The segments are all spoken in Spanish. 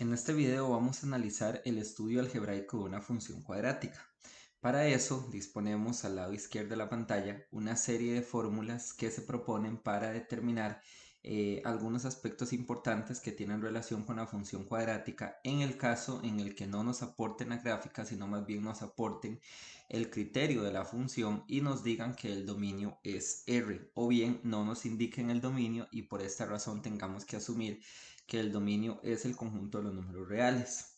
En este video vamos a analizar el estudio algebraico de una función cuadrática. Para eso disponemos al lado izquierdo de la pantalla una serie de fórmulas que se proponen para determinar algunos aspectos importantes que tienen relación con la función cuadrática en el caso en el que no nos aporten la gráfica, sino más bien nos aporten el criterio de la función y nos digan que el dominio es R, o bien no nos indiquen el dominio y por esta razón tengamos que asumir que el dominio es el conjunto de los números reales.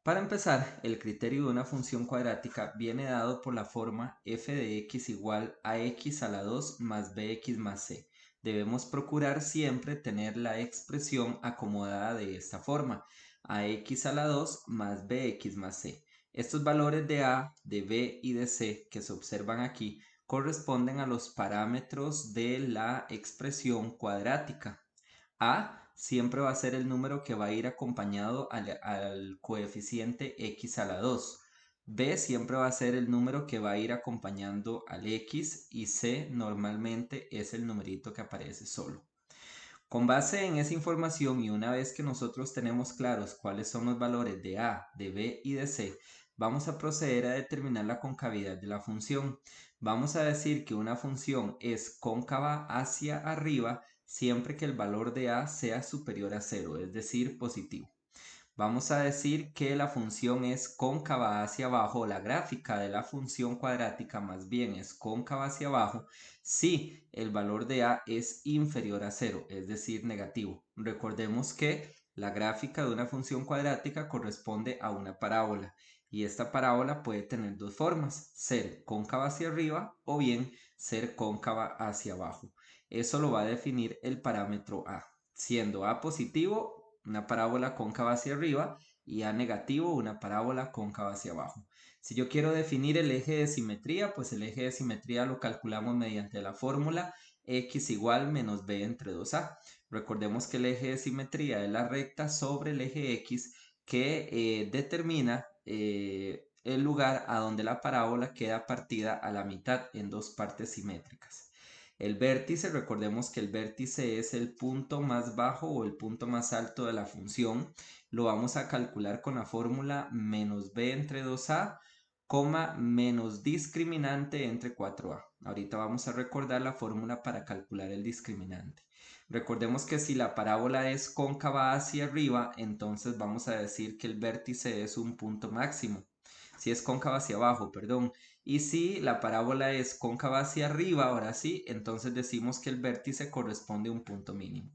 Para empezar, el criterio de una función cuadrática viene dado por la forma f de x igual a x a la 2 más bx más c. Debemos procurar siempre tener la expresión acomodada de esta forma, a x a la 2 más bx más c. Estos valores de a, de b y de c que se observan aquí corresponden a los parámetros de la expresión cuadrática. A siempre va a ser el número que va a ir acompañado al coeficiente x a la 2. B siempre va a ser el número que va a ir acompañando al x y C normalmente es el numerito que aparece solo. Con base en esa información y una vez que nosotros tenemos claros cuáles son los valores de A, de B y de C, vamos a proceder a determinar la concavidad de la función. Vamos a decir que una función es cóncava hacia arriba siempre que el valor de A sea superior a 0, es decir, positivo. Vamos a decir que la función es cóncava hacia abajo, la gráfica de la función cuadrática más bien es cóncava hacia abajo si el valor de a es inferior a 0, es decir, negativo. Recordemos que la gráfica de una función cuadrática corresponde a una parábola y esta parábola puede tener dos formas, ser cóncava hacia arriba o bien ser cóncava hacia abajo. Eso lo va a definir el parámetro a, siendo a positivo una parábola cóncava hacia arriba y A negativo, una parábola cóncava hacia abajo. Si yo quiero definir el eje de simetría, pues el eje de simetría lo calculamos mediante la fórmula x igual menos b entre 2a. Recordemos que el eje de simetría es la recta sobre el eje x que determina el lugar a donde la parábola queda partida a la mitad en dos partes simétricas. El vértice, recordemos que el vértice es el punto más bajo o el punto más alto de la función. Lo vamos a calcular con la fórmula menos b entre 2a, menos discriminante entre 4a. Ahorita vamos a recordar la fórmula para calcular el discriminante. Recordemos que si la parábola es cóncava hacia arriba, entonces vamos a decir que el vértice es un punto máximo. Si es cóncava hacia abajo, perdón. Y si la parábola es cóncava hacia arriba, ahora sí, entonces decimos que el vértice corresponde a un punto mínimo.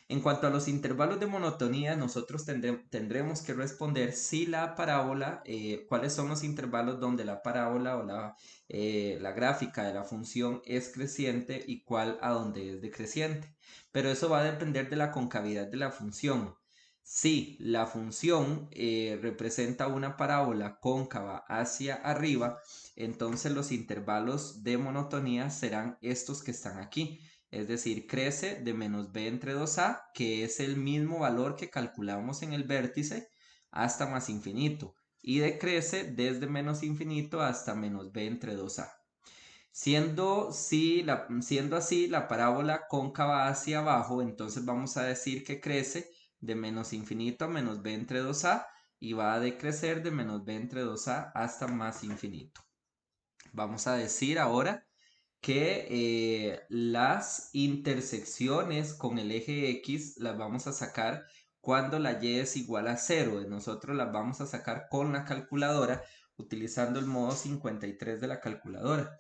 En cuanto a los intervalos de monotonía, nosotros tendremos que responder si la parábola, cuáles son los intervalos donde la parábola o la gráfica de la función es creciente y cuál a donde es decreciente. Pero eso va a depender de la concavidad de la función. Si la función representa una parábola cóncava hacia arriba, entonces los intervalos de monotonía serán estos que están aquí. Es decir, crece de menos b entre 2a, que es el mismo valor que calculamos en el vértice, hasta más infinito. Y decrece desde menos infinito hasta menos b entre 2a. Siendo así la parábola cóncava hacia abajo, entonces vamos a decir que crece de menos infinito a menos b entre 2a y va a decrecer de menos b entre 2a hasta más infinito. Vamos a decir ahora que las intersecciones con el eje X las vamos a sacar cuando la Y es igual a 0. Nosotros las vamos a sacar con la calculadora utilizando el modo 53 de la calculadora.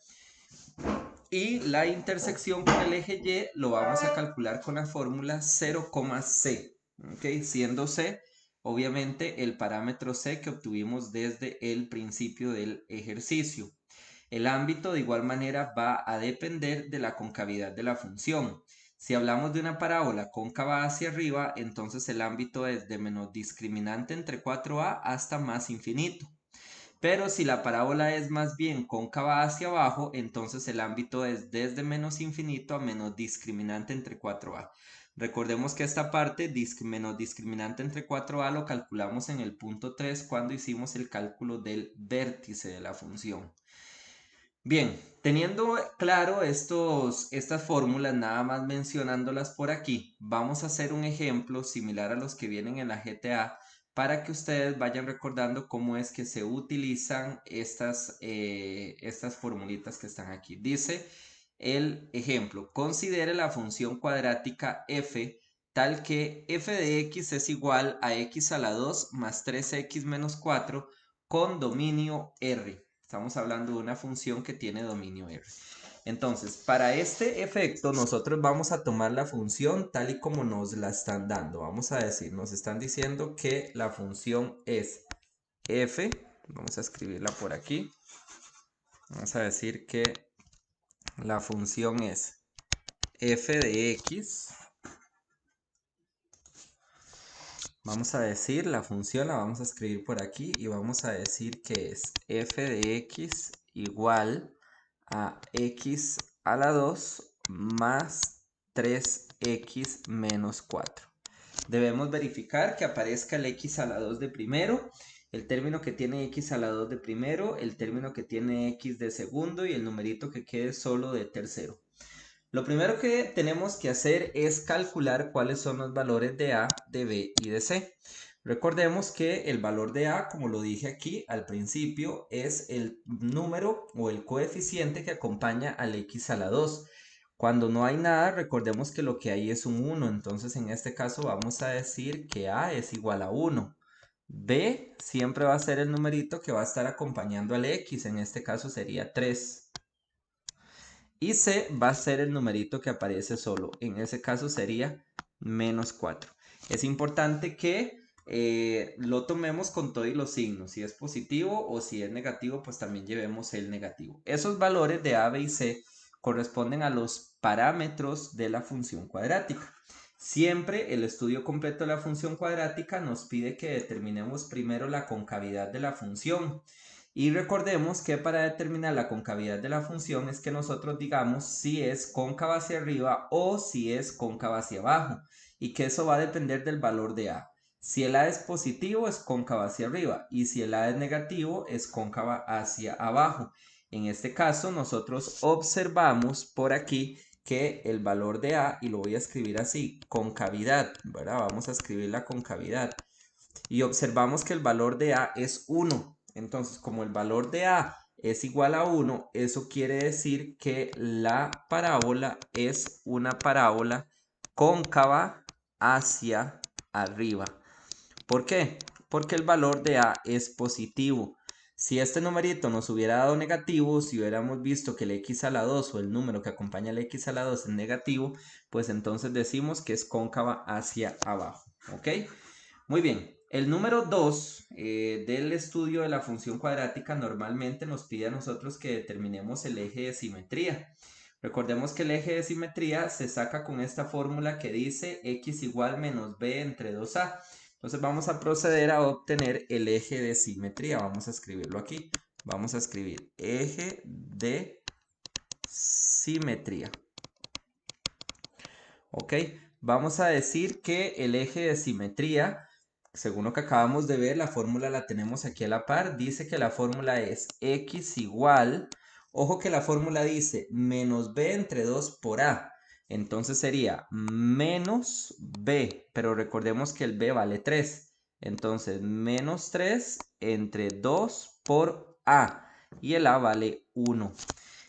Y la intersección con el eje Y lo vamos a calcular con la fórmula 0,c. ¿Okay? Siendo c, obviamente, el parámetro c que obtuvimos desde el principio del ejercicio. El ámbito de igual manera va a depender de la concavidad de la función. Si hablamos de una parábola cóncava hacia arriba, entonces el ámbito es de menos discriminante entre 4a hasta más infinito. Pero si la parábola es más bien cóncava hacia abajo, entonces el ámbito es desde menos infinito a menos discriminante entre 4a. Recordemos que esta parte, menos discriminante entre 4a, lo calculamos en el punto 3 cuando hicimos el cálculo del vértice de la función. Bien, teniendo claro estas fórmulas, nada más mencionándolas por aquí, vamos a hacer un ejemplo similar a los que vienen en la GTA para que ustedes vayan recordando cómo es que se utilizan estas formulitas que están aquí. Dice el ejemplo, considere la función cuadrática f tal que f de x es igual a x a la 2 más 3x menos 4 con dominio R. Estamos hablando de una función que tiene dominio R. Entonces, para este efecto, nosotros vamos a tomar la función tal y como nos la están dando. Vamos a decir, nos están diciendo que la función es f. Vamos a escribirla por aquí. Vamos a decir que la función es f de x. Vamos a decir la función, la vamos a escribir por aquí y vamos a decir que es f de x igual a x a la 2 más 3x menos 4. Debemos verificar que aparezca el x a la 2 de primero, el término que tiene x a la 2 de primero, el término que tiene x de segundo y el numerito que quede solo de tercero. Lo primero que tenemos que hacer es calcular cuáles son los valores de A, de B y de C. Recordemos que el valor de A, como lo dije aquí al principio, es el número o el coeficiente que acompaña al x a la 2. Cuando no hay nada, recordemos que lo que hay es un 1. Entonces, en este caso vamos a decir que A es igual a 1. B siempre va a ser el numerito que va a estar acompañando al x. En este caso sería 3. Y C va a ser el numerito que aparece solo. En ese caso sería menos 4. Es importante que lo tomemos con todos los signos. Si es positivo o si es negativo, pues también llevemos el negativo. Esos valores de A, B y C corresponden a los parámetros de la función cuadrática. Siempre el estudio completo de la función cuadrática nos pide que determinemos primero la concavidad de la función. Y recordemos que para determinar la concavidad de la función es que nosotros digamos si es cóncava hacia arriba o si es cóncava hacia abajo. Y que eso va a depender del valor de A. Si el A es positivo es cóncava hacia arriba y si el A es negativo es cóncava hacia abajo. En este caso nosotros observamos por aquí que el valor de A, y lo voy a escribir así, concavidad, ¿verdad? Vamos a escribir la concavidad. Y observamos que el valor de A es 1. Entonces, como el valor de A es igual a 1, eso quiere decir que la parábola es una parábola cóncava hacia arriba. ¿Por qué? Porque el valor de A es positivo. Si este numerito nos hubiera dado negativo, si hubiéramos visto que el x a la 2 o el número que acompaña al x a la 2 es negativo, pues entonces decimos que es cóncava hacia abajo. ¿Ok? Muy bien, el número 2 del estudio de la función cuadrática normalmente nos pide a nosotros que determinemos el eje de simetría. Recordemos que el eje de simetría se saca con esta fórmula que dice x igual menos b entre 2a. Entonces vamos a proceder a obtener el eje de simetría. Vamos a escribirlo aquí. Vamos a escribir eje de simetría. ¿Ok? Vamos a decir que el eje de simetría, según lo que acabamos de ver, la fórmula la tenemos aquí a la par. Dice que la fórmula es x igual, ojo que la fórmula dice menos b entre 2 por a. Entonces sería menos b, pero recordemos que el b vale 3. Entonces menos 3 entre 2 por a. Y el a vale 1.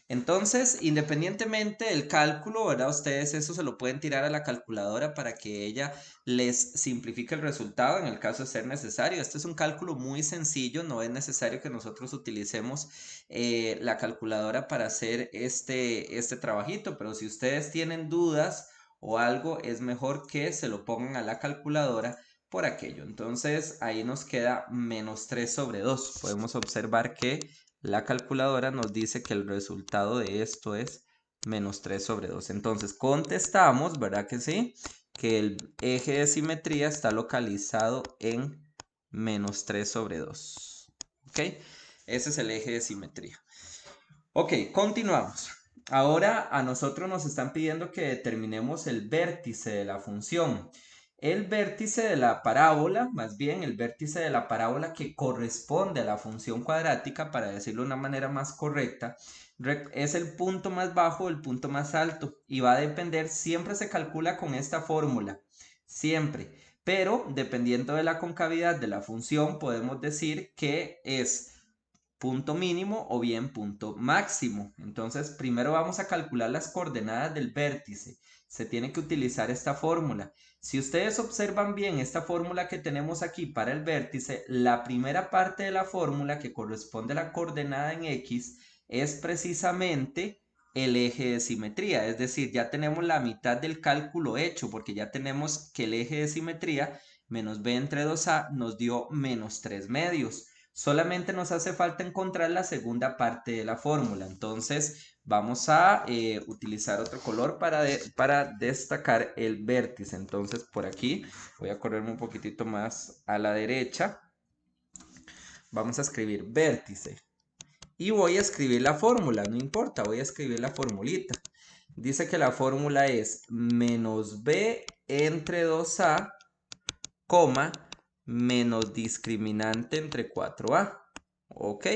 Entonces, independientemente del cálculo, ¿verdad? Ustedes eso se lo pueden tirar a la calculadora para que ella les simplifique el resultado en el caso de ser necesario. Este es un cálculo muy sencillo, no es necesario que nosotros utilicemos la calculadora para hacer este trabajito, pero si ustedes tienen dudas o algo, es mejor que se lo pongan a la calculadora por aquello. Entonces, ahí nos queda menos 3 sobre 2. Podemos observar que la calculadora nos dice que el resultado de esto es menos 3 sobre 2. Entonces contestamos, ¿verdad que sí? Que el eje de simetría está localizado en menos 3 sobre 2. ¿Ok? Ese es el eje de simetría. Ok, continuamos. Ahora a nosotros nos están pidiendo que determinemos el vértice de la función. el vértice de la parábola, más bien el vértice de la parábola que corresponde a la función cuadrática, para decirlo de una manera más correcta, es el punto más bajo o el punto más alto y va a depender, siempre se calcula con esta fórmula, siempre, pero dependiendo de la concavidad de la función podemos decir que es punto mínimo o bien punto máximo. Entonces, primero vamos a calcular las coordenadas del vértice. Se tiene que utilizar esta fórmula. Si ustedes observan bien esta fórmula que tenemos aquí para el vértice, la primera parte de la fórmula que corresponde a la coordenada en X es precisamente el eje de simetría. Es decir, ya tenemos la mitad del cálculo hecho porque ya tenemos que el eje de simetría menos b entre 2a nos dio menos 3 medios. Solamente nos hace falta encontrar la segunda parte de la fórmula. Entonces vamos a utilizar otro color para destacar el vértice. Entonces por aquí voy a correrme un poquitito más a la derecha. Vamos a escribir vértice. Y voy a escribir la fórmula, no importa, voy a escribir la formulita. Dice que la fórmula es menos b entre 2a, coma, menos discriminante entre 4a. Ok,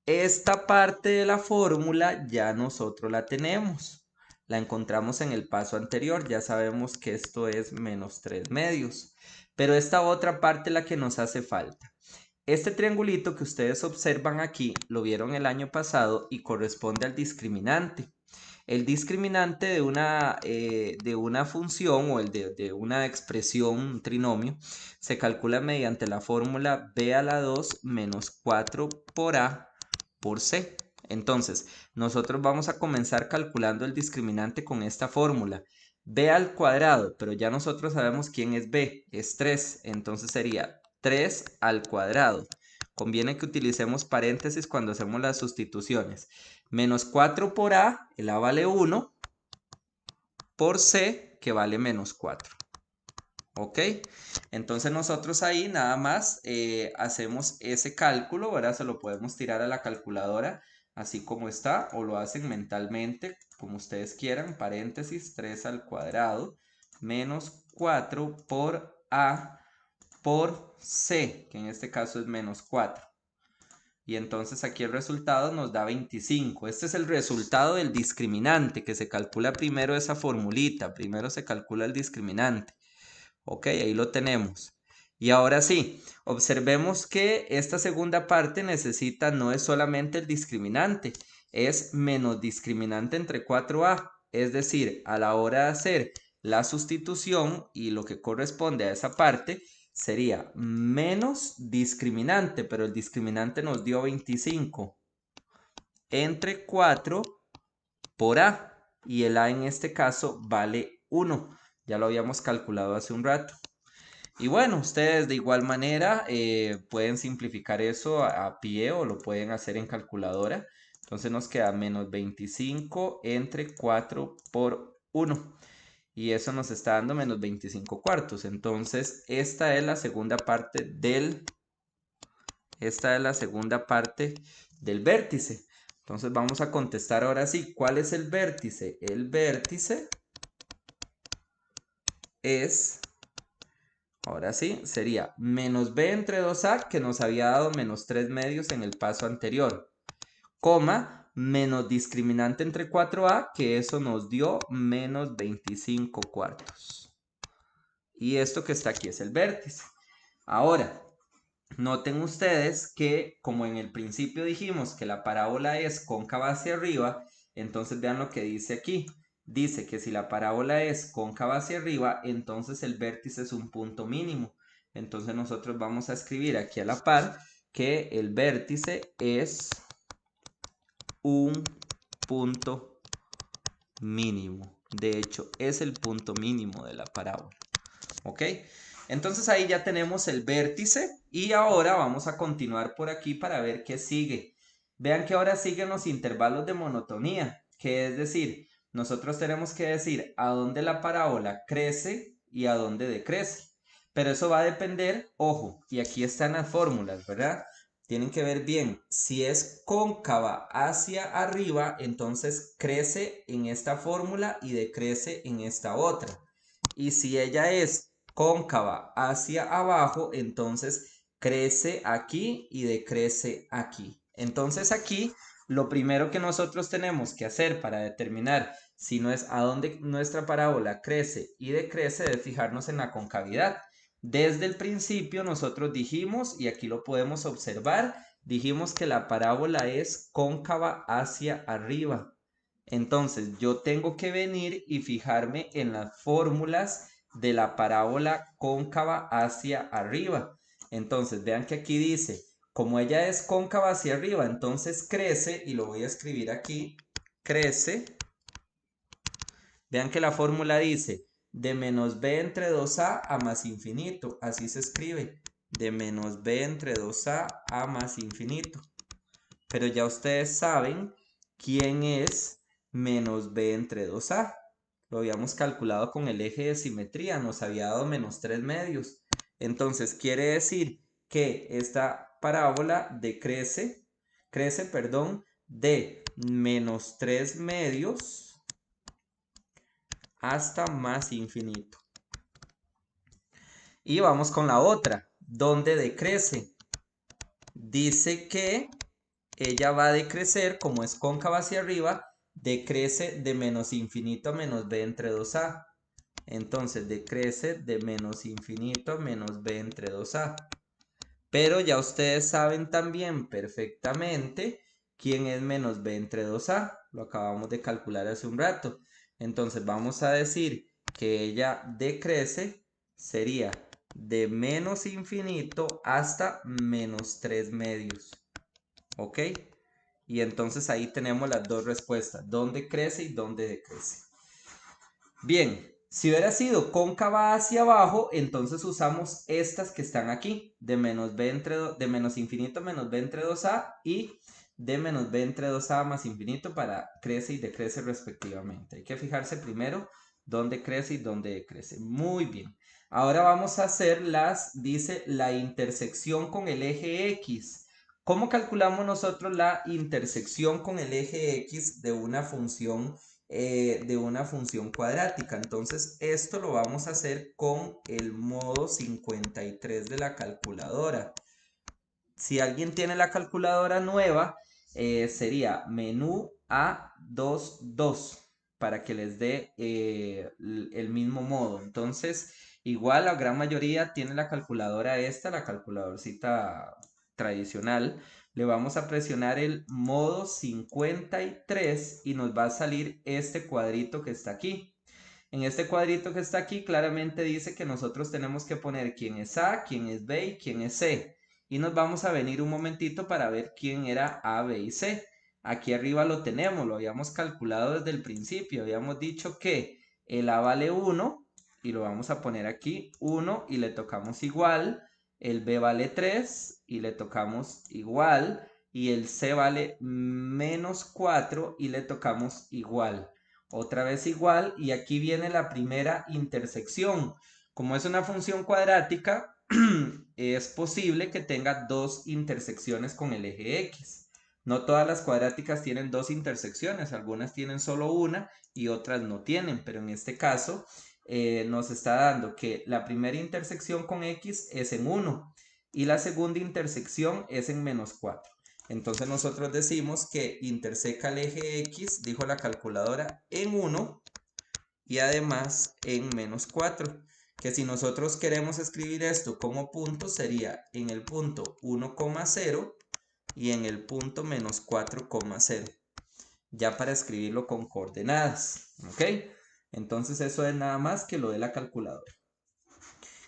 esta parte de la fórmula ya nosotros la tenemos. La encontramos en el paso anterior, ya sabemos que esto es menos 3 medios. Pero esta otra parte es la que nos hace falta. Este triangulito que ustedes observan aquí lo vieron el año pasado y corresponde al discriminante. El discriminante de una función o de una expresión, un trinomio, se calcula mediante la fórmula b a la 2 menos 4 por a por c. Entonces, nosotros vamos a comenzar calculando el discriminante con esta fórmula. B al cuadrado, pero ya nosotros sabemos quién es b, es 3. Entonces sería 3 al cuadrado. Conviene que utilicemos paréntesis cuando hacemos las sustituciones. Menos 4 por a, el a vale 1, por c, que vale menos 4. ¿Ok? Entonces nosotros ahí nada más hacemos ese cálculo, ¿verdad? Se lo podemos tirar a la calculadora así como está, o lo hacen mentalmente, como ustedes quieran, paréntesis, 3 al cuadrado, menos 4 por a por c, que en este caso es menos 4. Y entonces aquí el resultado nos da 25. Este es el resultado del discriminante, que se calcula primero esa formulita. Primero se calcula el discriminante. Ok, ahí lo tenemos. Y ahora sí, observemos que esta segunda parte necesita, no es solamente el discriminante, es menos discriminante entre 4a. Es decir, a la hora de hacer la sustitución y lo que corresponde a esa parte, sería menos discriminante, pero el discriminante nos dio 25 entre 4 por a. Y el a en este caso vale 1. Ya lo habíamos calculado hace un rato. Y bueno, ustedes de igual manera pueden simplificar eso a pie o lo pueden hacer en calculadora. Entonces nos queda menos 25 entre 4 por 1. Y eso nos está dando menos 25 cuartos. Entonces esta es la segunda parte del vértice. Entonces vamos a contestar ahora sí. ¿Cuál es el vértice? El vértice es... Ahora sí, sería menos b entre 2a, que nos había dado menos 3 medios en el paso anterior, coma, menos discriminante entre 4a, que eso nos dio menos 25 cuartos. Y esto que está aquí es el vértice. Ahora, noten ustedes que como en el principio dijimos que la parábola es cóncava hacia arriba, entonces vean lo que dice aquí. Dice que si la parábola es cóncava hacia arriba, entonces el vértice es un punto mínimo. Entonces nosotros vamos a escribir aquí a la par que el vértice es un punto mínimo. De hecho, es el punto mínimo de la parábola. ¿Ok? Entonces ahí ya tenemos el vértice y ahora vamos a continuar por aquí para ver qué sigue. Vean que ahora siguen los intervalos de monotonía, que es decir, nosotros tenemos que decir a dónde la parábola crece y a dónde decrece. Pero eso va a depender, ojo, y aquí están las fórmulas, ¿verdad? Tienen que ver bien, si es cóncava hacia arriba, entonces crece en esta fórmula y decrece en esta otra. Y si ella es cóncava hacia abajo, entonces crece aquí y decrece aquí. Entonces aquí lo primero que nosotros tenemos que hacer para determinar si no es a dónde nuestra parábola crece y decrece es fijarnos en la concavidad. Desde el principio nosotros dijimos, y aquí lo podemos observar, dijimos que la parábola es cóncava hacia arriba. Entonces yo tengo que venir y fijarme en las fórmulas de la parábola cóncava hacia arriba. Entonces vean que aquí dice, como ella es cóncava hacia arriba, entonces crece, y lo voy a escribir aquí, crece. Vean que la fórmula dice de menos b entre 2a a más infinito. Así se escribe, de menos b entre 2a a más infinito. Pero ya ustedes saben quién es menos b entre 2a. Lo habíamos calculado con el eje de simetría, nos había dado menos 3 medios. Entonces quiere decir que esta parábola crece, de menos 3 medios hasta más infinito. Y vamos con la otra, donde decrece. Dice que ella va a decrecer, como es cóncava hacia arriba, decrece de menos infinito a menos b entre 2a. Entonces decrece de menos infinito a menos b entre 2a. Pero ya ustedes saben también perfectamente quién es menos b entre 2a. Lo acabamos de calcular hace un rato. Entonces vamos a decir que ella decrece, sería de menos infinito hasta menos 3 medios. ¿Ok? Y entonces ahí tenemos las dos respuestas, dónde crece y dónde decrece. Bien, si hubiera sido cóncava hacia abajo, entonces usamos estas que están aquí, de menos infinito menos b entre 2a y de menos b entre 2a más infinito para crece y decrece respectivamente. Hay que fijarse primero dónde crece y dónde decrece. Muy bien. Ahora vamos a hacer dice la intersección con el eje X. ¿Cómo calculamos nosotros la intersección con el eje X de una función cuadrática? Entonces esto lo vamos a hacer con el modo 53 de la calculadora. Si alguien tiene la calculadora nueva, sería menú A22 para que les dé el mismo modo. Entonces, igual la gran mayoría tiene la calculadora esta, la calculadorcita tradicional. Le vamos a presionar el modo 53 y nos va a salir este cuadrito que está aquí. En este cuadrito que está aquí claramente dice que nosotros tenemos que poner quién es A, quién es B y quién es C. Y nos vamos a venir un momentito para ver quién era A, B y C. Aquí arriba lo tenemos, lo habíamos calculado desde el principio. Habíamos dicho que el A vale 1 y lo vamos a poner aquí 1 y le tocamos igual. El B vale 3 y le tocamos igual. Y el C vale menos 4 y le tocamos igual. Otra vez igual, y aquí viene la primera intersección. Como es una función cuadrática, es posible que tenga dos intersecciones con el eje X. No todas las cuadráticas tienen dos intersecciones, algunas tienen solo una y otras no tienen, pero en este caso nos está dando que la primera intersección con X es en 1 y la segunda intersección es en menos 4. Entonces nosotros decimos que interseca el eje X, dijo la calculadora, en 1 y además en menos 4. Que si nosotros queremos escribir esto como punto, sería en el punto 1,0 y en el punto menos 4,0. Ya para escribirlo con coordenadas. ¿Ok? Entonces eso es nada más que lo de la calculadora.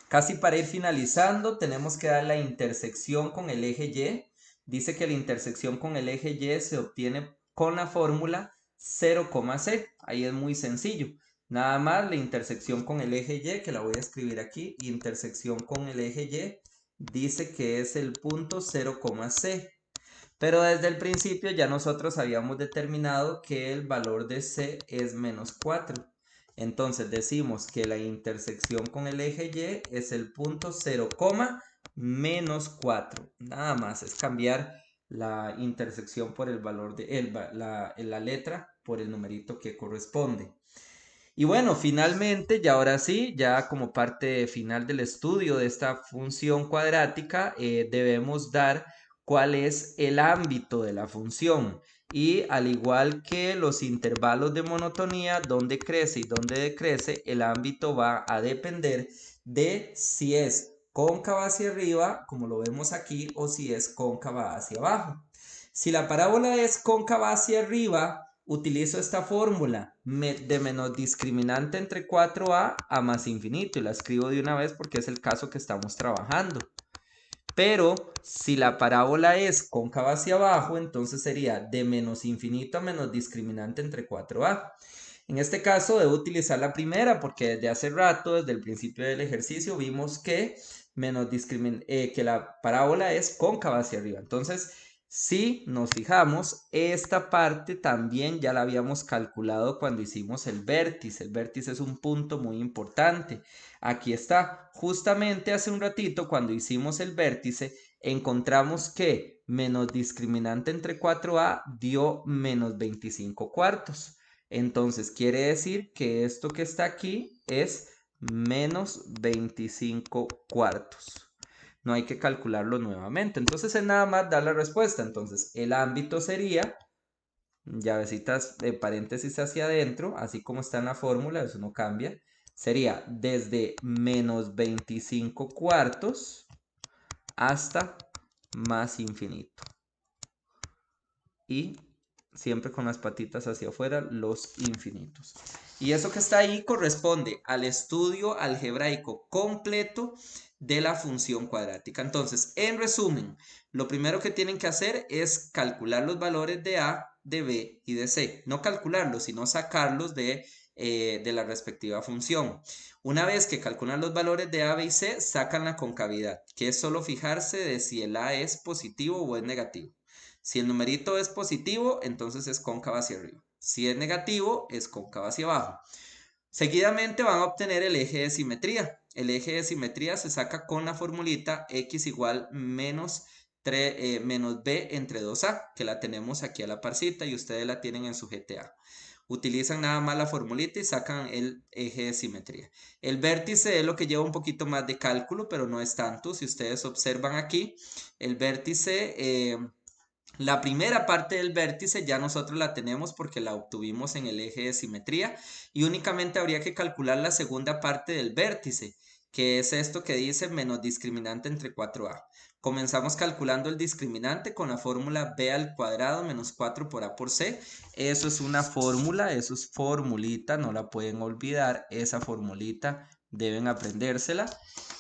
Casi para ir finalizando, tenemos que dar la intersección con el eje Y. Dice que la intersección con el eje Y se obtiene con la fórmula 0,c. Ahí es muy sencillo. Nada más la intersección con el eje Y, que la voy a escribir aquí, intersección con el eje Y, dice que es el punto 0,c. Pero desde el principio ya nosotros habíamos determinado que el valor de c es menos 4. Entonces decimos que la intersección con el eje Y es el punto 0, menos 4. Nada más es cambiar la intersección por el valor de la letra por el numerito que corresponde. Y bueno, finalmente, ya ahora sí, ya como parte final del estudio de esta función cuadrática, debemos dar cuál es el ámbito de la función. Y al igual que los intervalos de monotonía, donde crece y donde decrece, el ámbito va a depender de si es cóncava hacia arriba, como lo vemos aquí, o si es cóncava hacia abajo. Si la parábola es cóncava hacia arriba, utilizo esta fórmula de menos discriminante entre 4a a más infinito y la escribo de una vez porque es el caso que estamos trabajando. Pero si la parábola es cóncava hacia abajo, entonces sería de menos infinito a menos discriminante entre 4a. En este caso debo utilizar la primera porque desde hace rato, desde el principio del ejercicio, vimos que, que la parábola es cóncava hacia arriba. Entonces, si nos fijamos, esta parte también ya la habíamos calculado cuando hicimos el vértice. El vértice es un punto muy importante. Aquí está. Justamente hace un ratito, cuando hicimos el vértice, encontramos que menos discriminante entre 4a dio menos 25 cuartos. Entonces quiere decir que esto que está aquí es menos 25 cuartos. No hay que calcularlo nuevamente. Entonces es nada más dar la respuesta. Entonces el ámbito sería, llavecitas de paréntesis hacia adentro, así como está en la fórmula, eso no cambia. Sería desde menos 25 cuartos hasta más infinito. Y siempre con las patitas hacia afuera, los infinitos. Y eso que está ahí corresponde al estudio algebraico completo de la función cuadrática. Entonces, en resumen, lo primero que tienen que hacer es calcular los valores de A, de B y de C. No calcularlos, sino sacarlos de la respectiva función. Una vez que calculan los valores de A, B y C, sacan la concavidad, que es solo fijarse de si el A es positivo o es negativo. Si el numerito es positivo, entonces es cóncava hacia arriba. Si es negativo, es cóncava hacia abajo. Seguidamente van a obtener el eje de simetría. El eje de simetría se saca con la formulita x igual menos b entre 2a, que la tenemos aquí a la parcita y ustedes la tienen en su GTA. Utilizan nada más la formulita y sacan el eje de simetría. El vértice es lo que lleva un poquito más de cálculo, pero no es tanto. Si ustedes observan aquí, el vértice... la primera parte del vértice ya nosotros la tenemos porque la obtuvimos en el eje de simetría y únicamente habría que calcular la segunda parte del vértice, que es esto que dice menos discriminante entre 4a. Comenzamos calculando el discriminante con la fórmula b al cuadrado menos 4 por a por c. Eso es una fórmula, eso es formulita, no la pueden olvidar, esa formulita deben aprendérsela.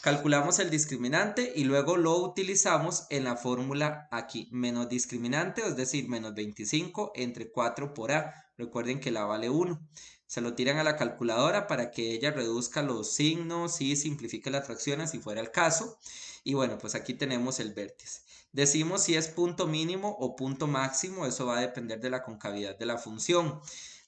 Calculamos el discriminante y luego lo utilizamos en la fórmula aquí, menos discriminante, es decir, menos 25 entre 4 por A. Recuerden que la vale 1. Se lo tiran a la calculadora para que ella reduzca los signos y simplifique las fracciones si fuera el caso. Y bueno, pues aquí tenemos el vértice. Decimos si es punto mínimo o punto máximo, eso va a depender de la concavidad de la función.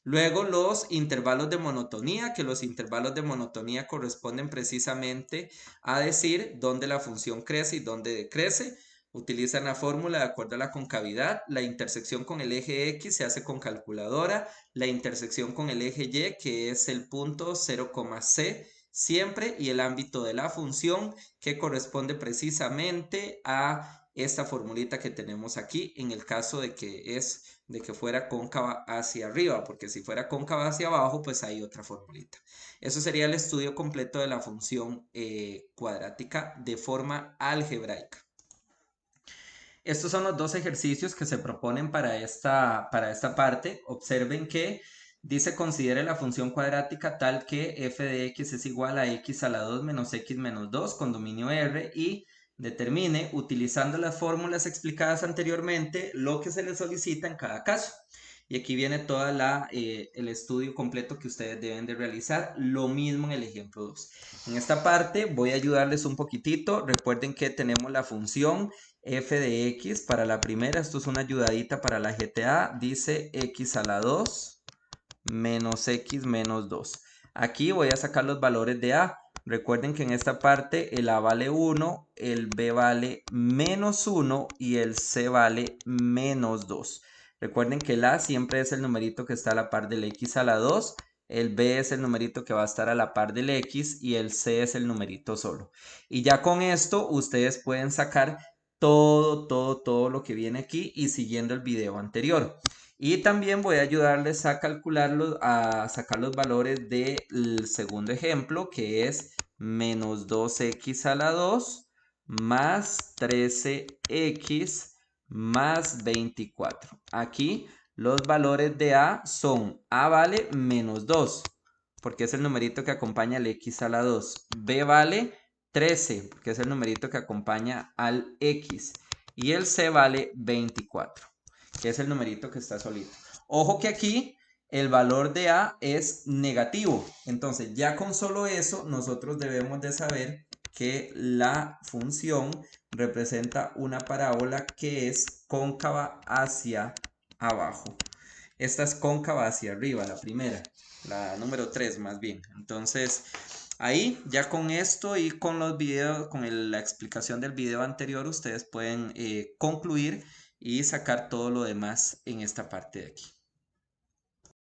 Luego los intervalos de monotonía, que los intervalos de monotonía corresponden precisamente a decir dónde la función crece y dónde decrece. Utilizan la fórmula de acuerdo a la concavidad. La intersección con el eje X se hace con calculadora. La intersección con el eje Y, que es el punto 0,c siempre, y el ámbito de la función, que corresponde precisamente a esta formulita que tenemos aquí en el caso de que fuera cóncava hacia arriba, porque si fuera cóncava hacia abajo, pues hay otra formulita. Eso sería el estudio completo de la función cuadrática de forma algebraica. Estos son los dos ejercicios que se proponen para esta parte. Observen que dice considere la función cuadrática tal que f de x es igual a x a la 2 menos x menos 2 con dominio R y determine, utilizando las fórmulas explicadas anteriormente, lo que se le solicita en cada caso. Y aquí viene todo el estudio completo que ustedes deben de realizar. Lo mismo en el ejemplo 2. En esta parte voy a ayudarles un poquitito. Recuerden que tenemos la función f de x para la primera. Esto es una ayudadita para la GTA. Dice x a la 2 menos x menos 2. Aquí voy a sacar los valores de a. Recuerden que en esta parte el a vale 1, el b vale menos 1 y el c vale menos 2. Recuerden que el a siempre es el numerito que está a la par del x a la 2 el B es el numerito que va a estar a la par del X y el C es el numerito solo. Y ya con esto ustedes pueden sacar todo lo que viene aquí y siguiendo el video anterior. Y también voy a ayudarles a calcularlos, a sacar los valores del segundo ejemplo, que es menos 2x a la 2 más 13x más 24. Aquí los valores de A son, A vale menos 2, porque es el numerito que acompaña al X a la 2. B vale 13, porque es el numerito que acompaña al X. Y el C vale 24, que es el numerito que está solito. Ojo que aquí el valor de A es negativo. Entonces ya con solo eso nosotros debemos de saber que la función representa una parábola que es cóncava hacia abajo. Esta es cóncava hacia arriba, la primera, la número 3 más bien. Entonces, ahí ya con esto y con los videos, con la explicación del video anterior, ustedes pueden concluir y sacar todo lo demás en esta parte de aquí.